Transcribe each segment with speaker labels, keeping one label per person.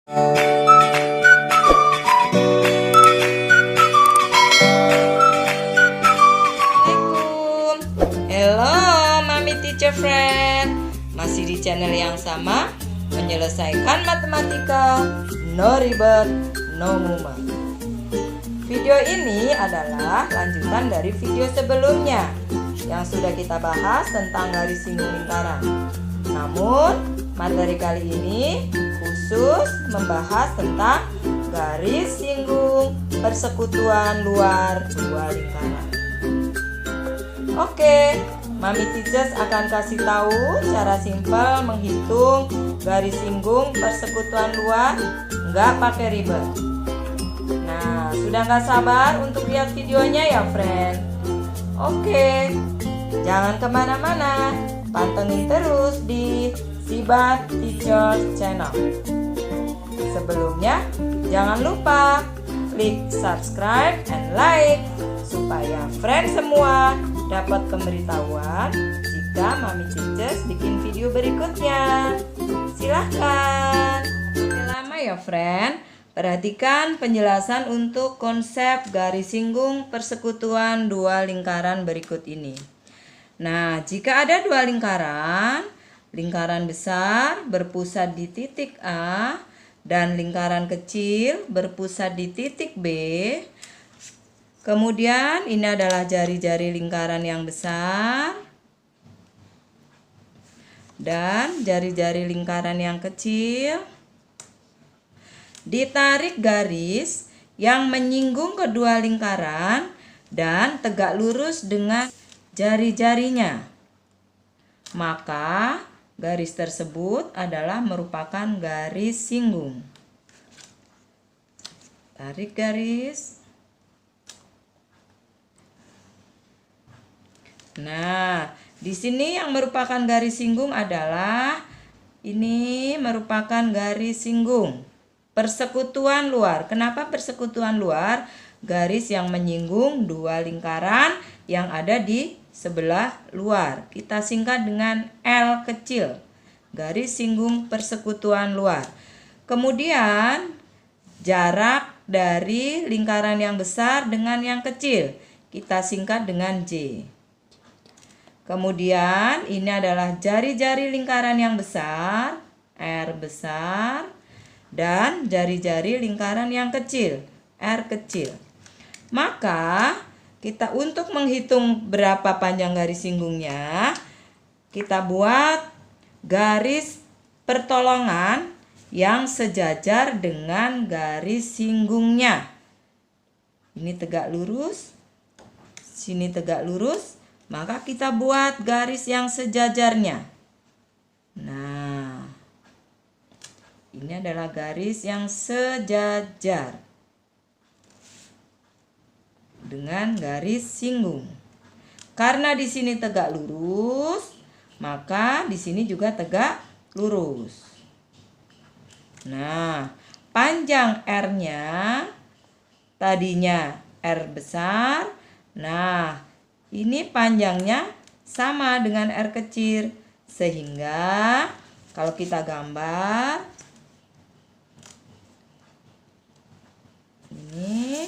Speaker 1: Assalamualaikum. Hello Mami Teacher Friend. Masih di channel yang sama, menyelesaikan matematika, no ribet, no mumet. Video ini adalah lanjutan dari video sebelumnya yang sudah kita bahas tentang garis singgung lingkaran. Namun, materi kali ini khusus membahas tentang garis singgung persekutuan luar dua lingkaran. Oke, Mami Teachers akan kasih tahu cara simpel menghitung garis singgung persekutuan luar, nggak pakai ribet. Nah, sudah nggak sabar untuk lihat videonya ya, friend? Oke, jangan kemana-mana, pantengin terus di Sibat Teacher Channel. Sebelumnya, jangan lupa klik subscribe and like supaya friend semua dapat pemberitahuan jika Mami Teachers bikin video berikutnya. Silahkan. Lama ya, friend. Perhatikan penjelasan untuk konsep garis singgung persekutuan dua lingkaran berikut ini. Nah, jika ada dua lingkaran, lingkaran besar berpusat di titik A dan lingkaran kecil berpusat di titik B. Kemudian ini adalah jari-jari lingkaran yang besar dan jari-jari lingkaran yang kecil. Ditarik garis yang menyinggung kedua lingkaran dan tegak lurus dengan jari-jarinya. Maka garis tersebut adalah merupakan garis singgung. Tarik garis. Nah, di sini yang merupakan garis singgung adalah ini merupakan garis singgung persekutuan luar. Kenapa persekutuan luar? Garis yang menyinggung dua lingkaran yang ada di sebelah luar. Kita singkat dengan L kecil. Garis singgung persekutuan luar. Kemudian jarak dari lingkaran yang besar dengan yang kecil. Kita singkat dengan J. Kemudian ini adalah jari-jari lingkaran yang besar, R besar, dan jari-jari lingkaran yang kecil, R kecil. Maka kita untuk menghitung berapa panjang garis singgungnya, kita buat garis pertolongan yang sejajar dengan garis singgungnya. Ini tegak lurus, sini tegak lurus. Maka kita buat garis yang sejajarnya. Nah, ini adalah garis yang sejajar dengan garis singgung. Karena di sini tegak lurus, maka di sini juga tegak lurus. Nah, panjang R-nya tadinya R besar. Nah, ini panjangnya sama dengan R kecil. Sehingga kalau kita gambar, ini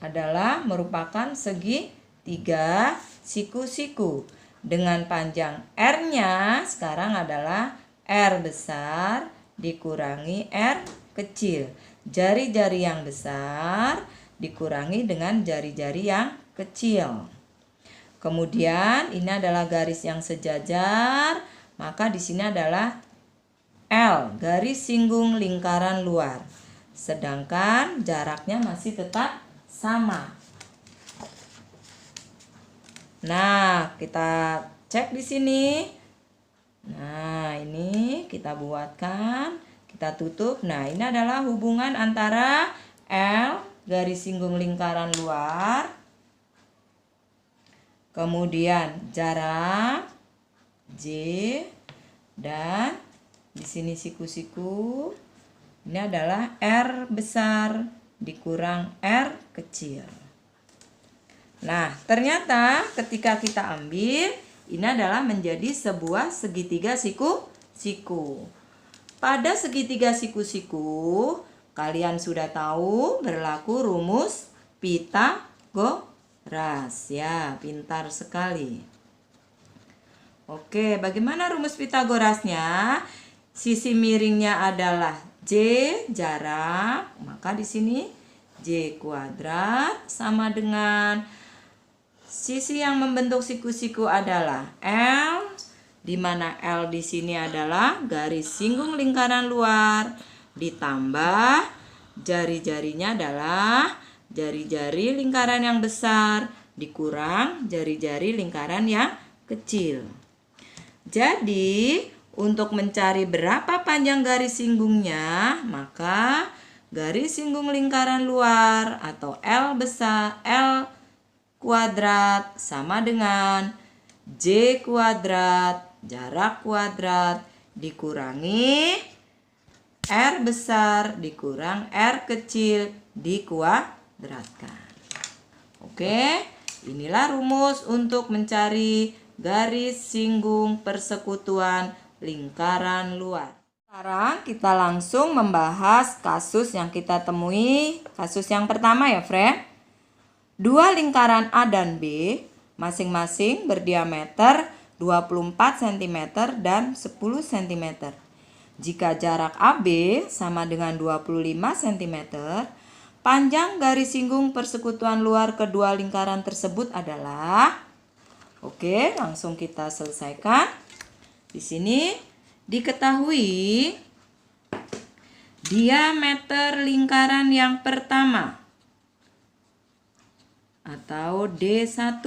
Speaker 1: adalah merupakan segi 3 siku-siku. Dengan panjang R-nya sekarang adalah R besar dikurangi R kecil. Jari-jari yang besar dikurangi dengan jari-jari yang kecil. Kemudian ini adalah garis yang sejajar, maka di sini adalah L, garis singgung lingkaran luar. Sedangkan jaraknya masih tetap sama. Nah, kita cek di sini. Nah, ini kita buatkan, kita tutup. Nah, ini adalah hubungan antara L garis singgung lingkaran luar, kemudian jarak J, dan di sini siku-siku ini adalah R besar dikurang R kecil. Nah, ternyata ketika kita ambil, ini adalah menjadi sebuah segitiga siku-siku. Pada segitiga siku-siku, kalian sudah tahu berlaku rumus Pitagoras. Ya, pintar sekali. Oke, bagaimana rumus Pitagorasnya? Sisi miringnya adalah J jarak, maka di sini J kuadrat sama dengan sisi yang membentuk siku-siku adalah L, di mana L di sini adalah garis singgung lingkaran luar, ditambah jari-jarinya adalah jari-jari lingkaran yang besar, dikurang jari-jari lingkaran yang kecil. Jadi, untuk mencari berapa panjang garis singgungnya, maka garis singgung lingkaran luar atau L besar, L kuadrat sama dengan J kuadrat, jarak kuadrat, dikurangi R besar, dikurang R kecil, dikuadratkan. Oke, inilah rumus untuk mencari garis singgung persekutuan lingkaran luar. Sekarang kita langsung membahas kasus yang kita temui. Kasus yang pertama ya, friend. Dua lingkaran A dan B masing-masing berdiameter 24 cm dan 10 cm. Jika jarak AB sama dengan 25 cm, panjang garis singgung persekutuan luar kedua lingkaran tersebut adalah... Oke, langsung kita selesaikan. Di sini diketahui diameter lingkaran yang pertama atau D1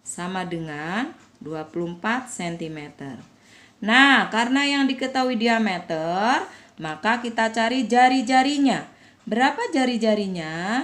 Speaker 1: sama dengan 24 cm. Nah, karena yang diketahui diameter, maka kita cari jari-jarinya. Berapa jari-jarinya?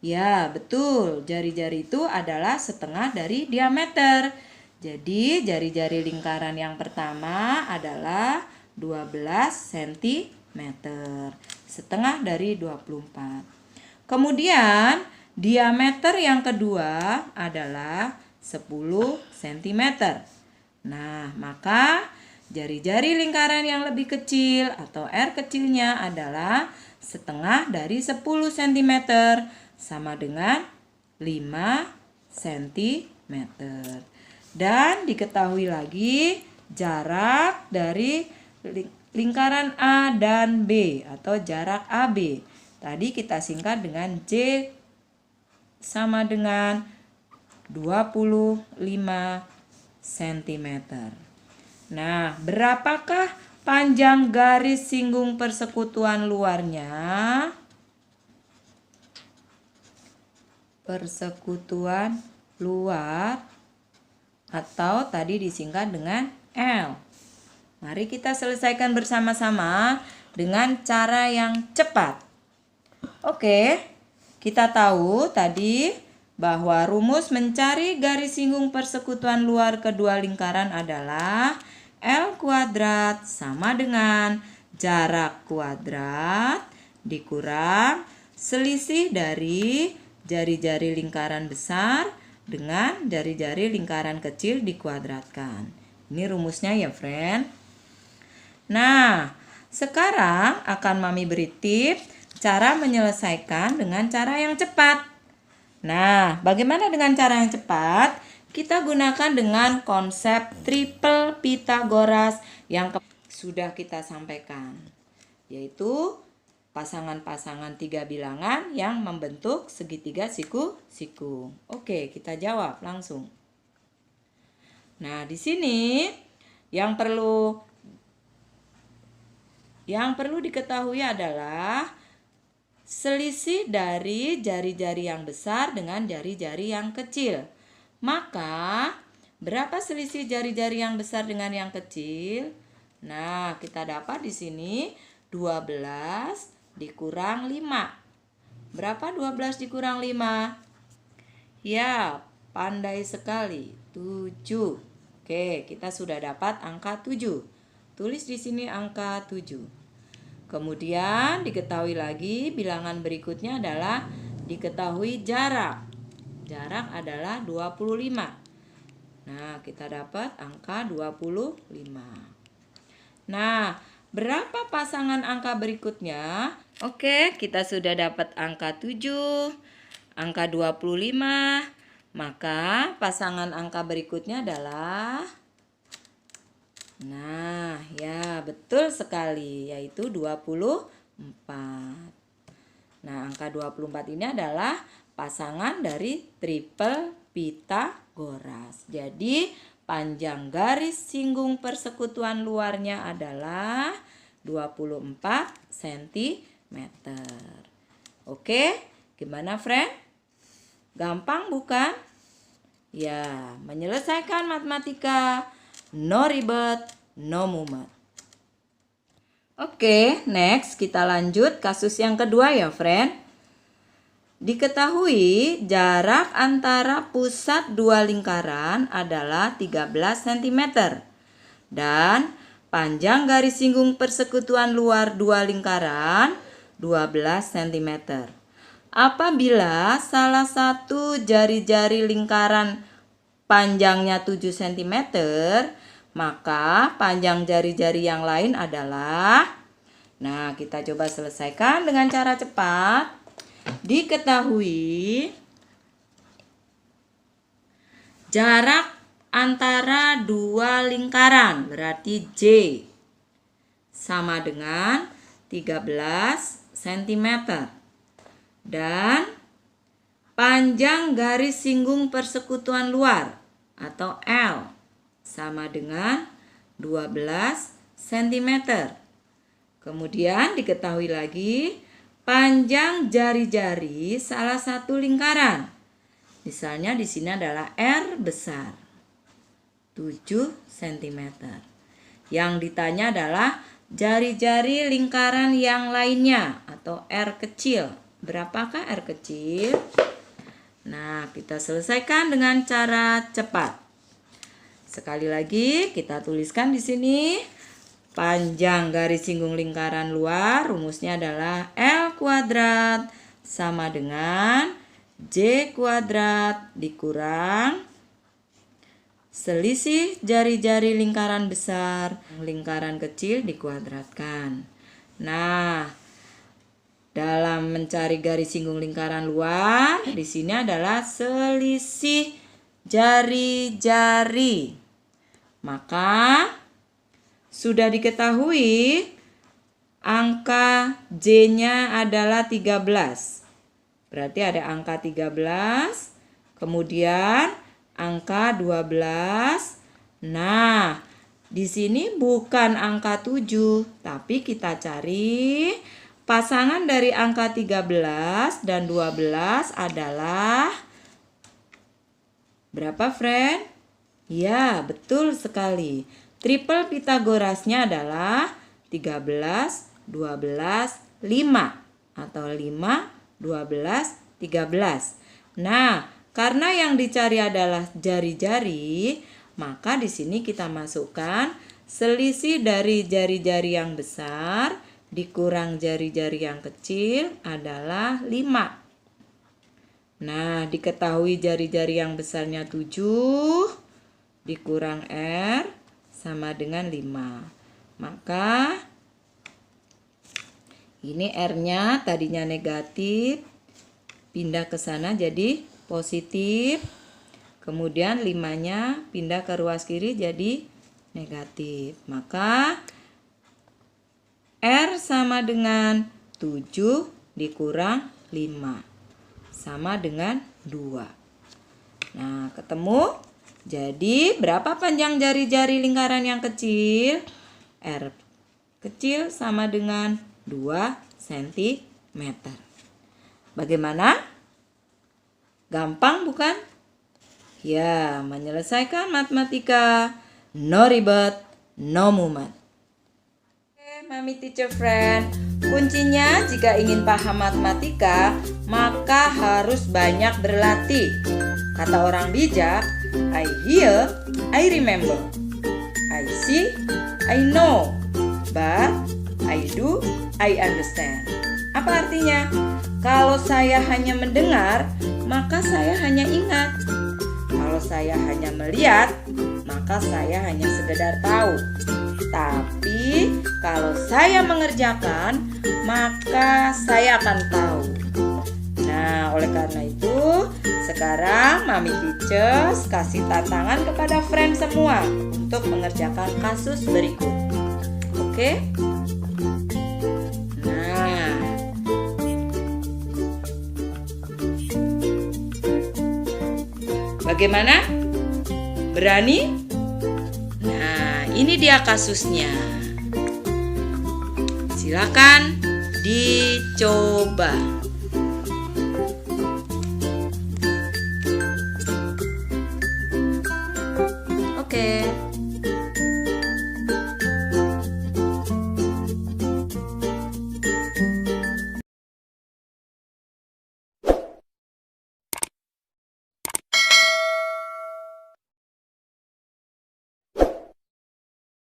Speaker 1: Ya, betul. Jari-jari itu adalah setengah dari diameter. Jadi, jari-jari lingkaran yang pertama adalah 12 cm. Setengah dari 24. Kemudian, diameter yang kedua adalah 10 cm. Nah, maka jari-jari lingkaran yang lebih kecil atau R kecilnya adalah setengah dari 10 cm sama dengan 5 cm. Dan diketahui lagi jarak dari lingkaran A dan B atau jarak AB. Tadi kita singkat dengan J sama dengan 25 cm. Nah, berapakah panjang garis singgung persekutuan luarnya? Persekutuan luar atau tadi disingkat dengan L. Mari kita selesaikan bersama-sama dengan cara yang cepat. Oke, kita tahu tadi bahwa rumus mencari garis singgung persekutuan luar kedua lingkaran adalah L kuadrat sama dengan jarak kuadrat dikurang selisih dari jari-jari lingkaran besar dengan jari-jari lingkaran kecil dikuadratkan. Ini rumusnya ya, friend. Nah, sekarang akan Mami beri tips cara menyelesaikan dengan cara yang cepat. Nah, bagaimana dengan cara yang cepat? Kita gunakan dengan konsep triple Pitagoras yang sudah kita sampaikan, yaitu pasangan-pasangan 3 bilangan yang membentuk segitiga siku-siku. Oke, kita jawab langsung. Nah, di sini yang perlu diketahui adalah selisih dari jari-jari yang besar dengan jari-jari yang kecil. Maka, berapa selisih jari-jari yang besar dengan yang kecil? Nah, kita dapat di sini 12 dikurang 5. Berapa 12 dikurang 5? Ya, pandai sekali. 7. Oke, kita sudah dapat angka 7. Tulis di sini angka 7. Kemudian diketahui lagi bilangan berikutnya adalah diketahui jarak. Jarak adalah 25. Nah, kita dapat angka 25. Nah, Berapa pasangan angka berikutnya? Oke, kita sudah dapat angka 7, angka 25. Maka pasangan angka berikutnya adalah, nah ya betul sekali, yaitu 24. Nah, angka 24 ini adalah pasangan dari triple Pythagoras. Jadi panjang garis singgung persekutuan luarnya adalah 24 cm. Oke, gimana friend? Gampang bukan? Ya, menyelesaikan matematika no ribet, no mumet. Oke, next kita lanjut kasus yang kedua ya friend. Diketahui jarak antara pusat dua lingkaran adalah 13 cm dan panjang garis singgung persekutuan luar dua lingkaran 12 cm. Apabila salah satu jari-jari lingkaran panjangnya 7 cm, maka panjang jari-jari yang lain adalah, nah kita coba selesaikan dengan cara cepat. Diketahui jarak antara dua lingkaran berarti J sama dengan 13 cm dan panjang garis singgung persekutuan luar atau L sama dengan 12 cm. Kemudian diketahui lagi panjang jari-jari salah satu lingkaran. Misalnya di sini adalah R besar 7 cm. Yang ditanya adalah jari-jari lingkaran yang lainnya atau R kecil. Berapakah R kecil? Nah, kita selesaikan dengan cara cepat. Sekali lagi kita tuliskan di sini. Panjang garis singgung lingkaran luar rumusnya adalah L kuadrat sama dengan J kuadrat dikurang selisih jari-jari lingkaran besar, lingkaran kecil dikuadratkan. Nah, dalam mencari garis singgung lingkaran luar, di sini adalah selisih jari-jari. Maka sudah diketahui angka J-nya adalah 13. Berarti ada angka 13, kemudian angka 12. Nah, di sini bukan angka 7, tapi kita cari pasangan dari angka 13 dan 12 adalah berapa, friend? Ya, betul sekali. Triple Pythagorasnya adalah 13, 12, 5 atau 5, 12, 13. Nah, karena yang dicari adalah jari-jari, maka di sini kita masukkan selisih dari jari-jari yang besar dikurang jari-jari yang kecil adalah 5. Nah, diketahui jari-jari yang besarnya 7 dikurang R sama dengan 5. Maka ini R-nya tadinya negatif, pindah ke sana jadi positif. Kemudian 5-nya pindah ke ruas kiri jadi negatif. Maka R sama dengan 7 dikurang 5 sama dengan 2. Nah, ketemu. Jadi, berapa panjang jari-jari lingkaran yang kecil? R kecil sama dengan 2 cm. Bagaimana? Gampang bukan? Ya, menyelesaikan matematika no ribet, no mumet. Oke, Mami Teacher Friend, kuncinya jika ingin paham matematika, maka harus banyak berlatih. Kata orang bijak, I hear, I remember. I see, I know. But I do, I understand. Apa artinya? Kalau saya hanya mendengar, maka saya hanya ingat. Kalau saya hanya melihat, maka saya hanya sekedar tahu. Tapi kalau saya mengerjakan, maka saya akan tahu. Nah, oleh karena itu, sekarang Mami Teachers kasih tantangan kepada friends semua untuk mengerjakan kasus berikut. Oke? Nah, bagaimana? Berani? Nah, ini dia kasusnya. Silakan dicoba.